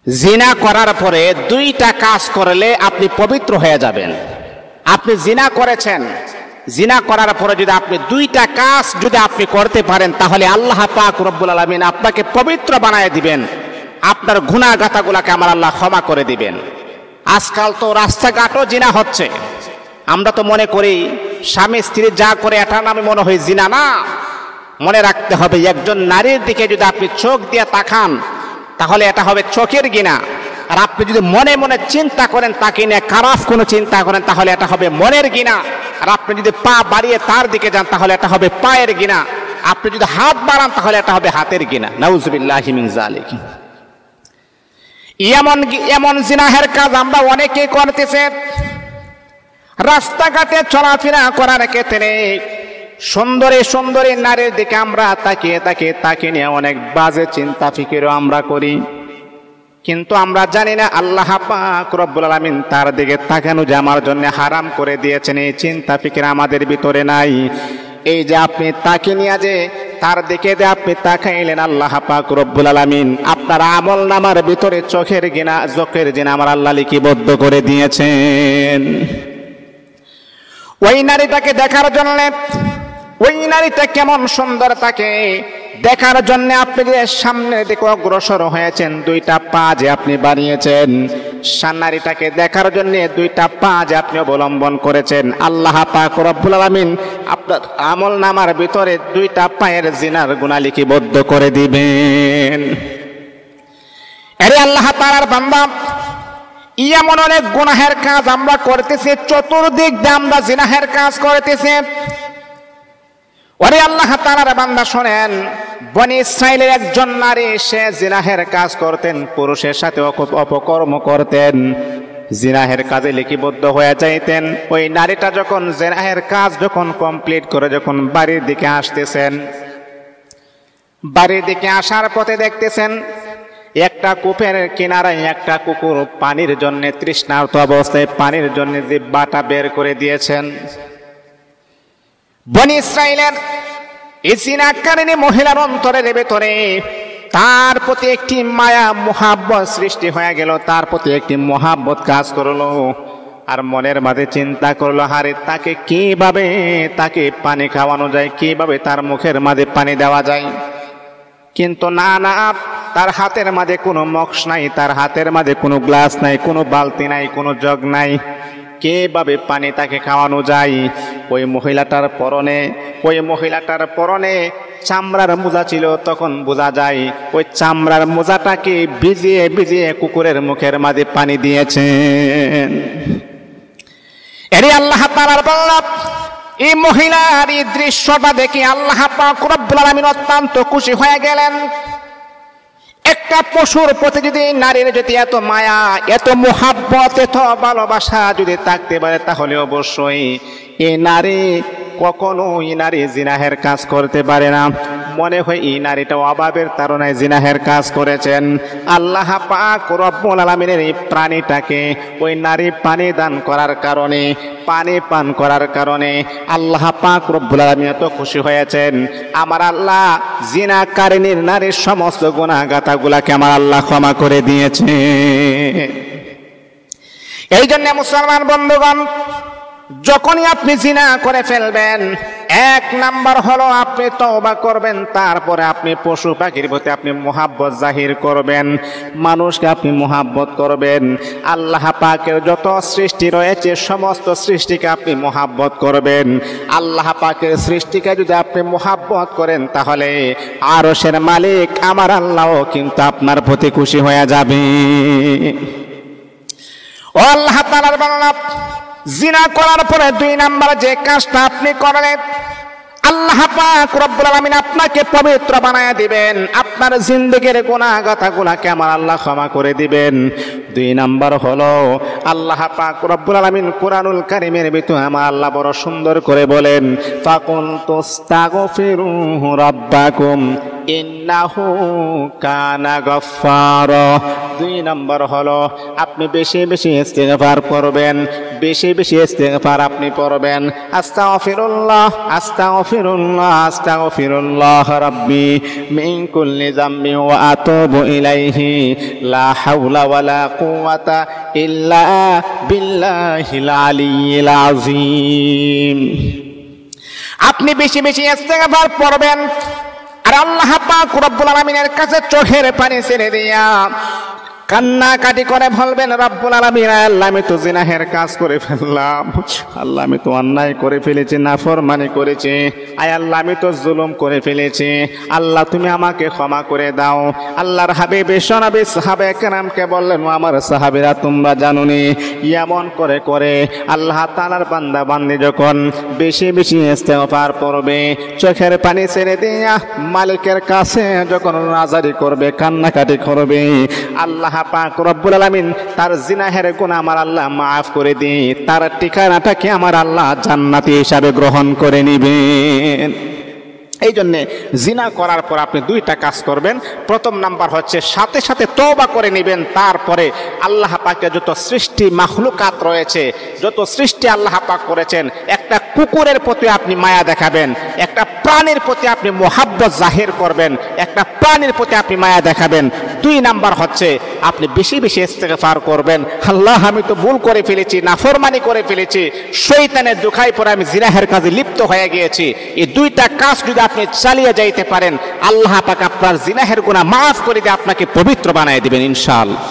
জিনা করার পরে দুইটা কাজ করলে আপনি পবিত্র হয়ে যাবেন। আপনি জিনা করেছেন, জিনা করার পরে যদি আপনি দুইটা কাজ যদি আপনি করতে পারেন তাহলে আল্লাহ পাক রব্বুল আলামিন আপনাকে পবিত্র বানায় দিবেন, আপনার গুনাহ গাতাগুলোকে আমার আল্লাহ ক্ষমা করে দিবেন। আজকাল তো রাস্তাঘাটও জিনা হচ্ছে, আমরা তো মনে করি স্বামী স্ত্রী যা করে এটা নামে মনে হয় জিনা। না, মনে রাখতে হবে একজন নারীর দিকে যদি আপনি চোখ দিয়ে তাকান তাহলে এটা হবে চোখের গিনা, আর আপনি যদি মনে মনে চিন্তা করেন তাকে নিয়ে খারাপ কোনো চিন্তা করেন তাহলে এটা হবে মনের গিনা, আর আপনি যদি পা বাড়িয়ে তার দিকে যান তাহলে এটা হবে পায়ের গিনা, আপনি যদি হাত বাড়ান তাহলে এটা হবে হাতের গিনা। নাউজুবিল্লাহি মিন যালিক। এমন জিনাহের কাজ আমরা অনেকেই করতেছে। রাস্তাঘাটে চলাফেরা করার ক্ষেত্রে সুন্দরী সুন্দরী নারীর দিকে আমরা তাকে নিয়ে অনেক বাজে চিন্তা ফিকিরও আমরা করি, কিন্তু আমরা জানি না আল্লাহ পাক রব্বুল আলামিন তার দিকে তাকানো যে আমার জন্য হারাম করে দিয়েছেন। এই চিন্তা ফিকির আমাদের ভিতরে নাই। এই যে আপনি তাকে নিয়ে যে তার দিকে যে আপনি তাকাইলেন, আল্লাহ পাক রব্বুল আলামিন আপনার আমল নামার ভিতরে চোখের জিনা আমার আল্লাহ লিপিবদ্ধ করে দিয়েছেন। ওই নারীটাকে দেখার জন্য, ওই নারীটা কেমন সুন্দর তাকে দেখার জন্য আপনি যে সামনের দিকে অগ্রসর হয়েছেন, দুইটা পা যে আপনি বানিয়েছেন, নারীটাকে দেখার জন্য দুইটা পা যে আপনি অবলম্বন করেছেন, আল্লাহ পাক রব্বুল আলামিন আপনার আমল নামার ভিতরে দুইটা পায়ের জিনার গুনাহ লিপিবদ্ধ করে দিবেন। আরে আল্লাহ তাআলার বান্দা, এমন অনেক গুনাহের কাজ আমরা করতেছি, চতুর্দিক দিয়ে আমরা জিনাহের কাজ করতেছি। ওরে আল্লাহ তাআলার বান্দা শোনেন, বনি ইসরাইলের একজন নারী সে জিনাহের কাজ করতেন, পুরুষের সাথে অপকর্ম করতেন, জিনাহের কাজে লিপিবদ্ধ হয়ে যাইতেন। ওই নারীটা যখন জিনাহের কাজ যখন কমপ্লিট করে যখন বাড়ির দিকে আসতেছেন, বাড়ির দিকে আসার পথে দেখতেছেন একটা কূপের কিনারায় একটা কুকুর পানির জন্য তৃষ্ণার্ত অবস্থায় পানির জন্য জিহ্বাটা বের করে দিয়েছেন। বনি ইসরাইলের এই জিনাকারিনী মহিলার অন্তরের ভেতরে তার প্রতি একটি মায়া মুহাব্বত সৃষ্টি হয়ে গেল, তার প্রতি একটি মুহাব্বত কাজ করলো, আর মনের মাঝে চিন্তা করলো হারে তাকে কিভাবে তাকে পানি খাওয়ানো যায়, কিভাবে তার মুখের মাঝে পানি দেওয়া যায়। কিন্তু না, তার হাতের মাঝে কোনো মগস নাই, তার হাতের মাঝে কোনো গ্লাস নাই, কোনো বালতি নাই, কোনো জগ নাই, কিভাবে পানি তাকে খাওয়ানো যায়। ওই মহিলাটার পরনে চামড়ার মোজা ছিল, তখন বোঝা যায় ওই চামড়ার মোজাটাকে ভিজিয়ে কুকুরের মুখের মাঝে পানি দিয়েছেন। এরে আল্লাহ তাআলার বান্দা, এই মহিলার এই দৃশ্যটা দেখে আল্লাহ পাক রব্বুল আলামিন অত্যন্ত খুশি হয়ে গেলেন। একটা পশুর প্রতি যদি নারীর যদি এত মায়া, এত মুহাব্বত, এত ভালোবাসা যদি থাকতে পারে তাহলে অবশ্যই এই নারী কখনো এই নারী জিনাহের কাজ করতে পারে না। মনে হয় এই নারীটা অভাবের তাড়নায় জিনাহের কাজ করেছেন। আল্লাহ পাক রব্বুল আলামিনের এই প্রাণীটাকে ওই নারী পানি দান করার কারণে, পানি পান করার কারণে আল্লাহ পাক রব্বুল আলামিন এত খুশি হয়েছেন। আমার আল্লাহ জিনাকারিনীর নারীর সমস্ত গুনাহ গাতাগুলাকে আমার আল্লাহ ক্ষমা করে দিয়েছে। এই জন্য মুসলমান বন্ধুগণ, যখনই আপনি জিনা করে ফেলবেন, এক নাম্বার হলো আপনি তওবা করবেন, তারপরে আপনি পশু পাখির প্রতি আপনি মুহাব্বত জাহির করবেন, মানুষকে আপনি মুহাব্বত করবেন। আল্লাহ পাকের যত সৃষ্টি রয়েছে সমস্ত সৃষ্টিকে আপনি মুহাব্বত করবেন। আল্লাহ পাকের সৃষ্টিকে যদি আপনি মুহাব্বত করেন তাহলে আরশের মালিক আমার আল্লাহও কিন্তু আপনার প্রতি খুশি হয়ে যাবে। ও আল্লাহ তাআলার বান্দা, জিনা করার পরে দুই নাম্বার যে কাজটা আপনি করলেন, আল্লাহ পাক রব্বুল আলামিন আপনাকে পবিত্র বানায় দিবেন, আপনার জিন্দেগির গুনাহ গাতাগুলোকে আমার আল্লাহ ক্ষমা করে দিবেন। দুই নাম্বার হলো আল্লাহ পাক রব্বুল আলামিন কুরআনুল কারীমের ভিতরে আমার আল্লাহ বড় সুন্দর করে বলেন, ফাকুলতুস্তাগফিরু রাব্বাকুম ইন্নাহু কানা গফফারা। দুই নম্বর হলো আপনি বেশি বেশি ইস্তিগফার করবেন, বেশি বেশি ইস্তিগফার আপনি পড়বেন। আস্তাগফিরুল্লাহ আস্তাগফিরুল্লাহ আস্তাগফিরুল্লাহ রাব্বি মিন কুল্লি যামবি ওয়া আতুবু ইলাইহি লা হাওলা ওয়ালা কুওয়াতা ইল্লা বিল্লাহিল আলিয়্যিল আযীম। আপনি বেশি বেশি ইস্তিগফার পড়বেন আর আল্লাহ পাক রব্বুল আলামিনের কাছে চোখের পানি ছেড়ে দিয়া কান্নাকাটি করে বলবেন, রব্বুল আলামিন আল্লাহ আমি তো জিনাহের কাজ করে ফেললাম, আল্লাহ আমি তো অন্যায় করে ফেলেছি, নাফরমানি করেছি, আয় আল্লাহ আমি তো জুলুম করে ফেলেছি, আল্লাহ তুমি আমাকে ক্ষমা করে দাও। আল্লাহর হাবিব বিশ্বনবী সাহাবায়ে কেরামকে বললেন, আমার সাহাবীরা তোমরা জানোনি এমন করে করে আল্লাহ তাআলার বান্দা বান্দি যখন বেশি বেশি ইস্তিগফার পড়বে, চোখের পানি ছেড়ে দিয়া মালিকের কাছে যখন নাজারি করবে, কান্নাকাটি করবে, আল্লাহ পাক রব্বুল আলামিন তার জিনাহের গুনাহ আমার আল্লাহ মাফ করে দিয়ে তার ঠিকানাটাকে আমার আল্লাহ জান্নাতি হিসাবে গ্রহণ করে নেবেন। এই জন্যে জিনা করার পর আপনি দুইটা কাজ করবেন। প্রথম নাম্বার হচ্ছে সাথে সাথে তওবা করে নেবেন। তারপরে আল্লাহ পাকের যত সৃষ্টি মাখলুকাত রয়েছে, যত সৃষ্টি আল্লাহ পাক করেছেন, একটা কুকুরের প্রতি আপনি মায়া দেখাবেন, একটা প্রাণীর প্রতি আপনি মোহাব্বত জাহির করবেন, একটা প্রাণীর প্রতি আপনি মায়া দেখাবেন। দুই নাম্বার হচ্ছে আপনি বেশি বেশি ইস্তিগফার করবেন, আল্লাহ আমি তো ভুল করে ফেলেছি, নাফরমানি করে ফেলেছি, শয়তানের দোহাই পড়ে আমি জিনাহের কাজে লিপ্ত হয়ে গিয়েছি। এই দুইটা কাজ যদি আপনি চালিয়ে যাইতে পারেন, আল্লাহ পাক আপনার জিনাহের গুনাহ মাফ করে দিয়ে আপনাকে পবিত্র বানিয়ে দিবেন ইনশাআল্লাহ।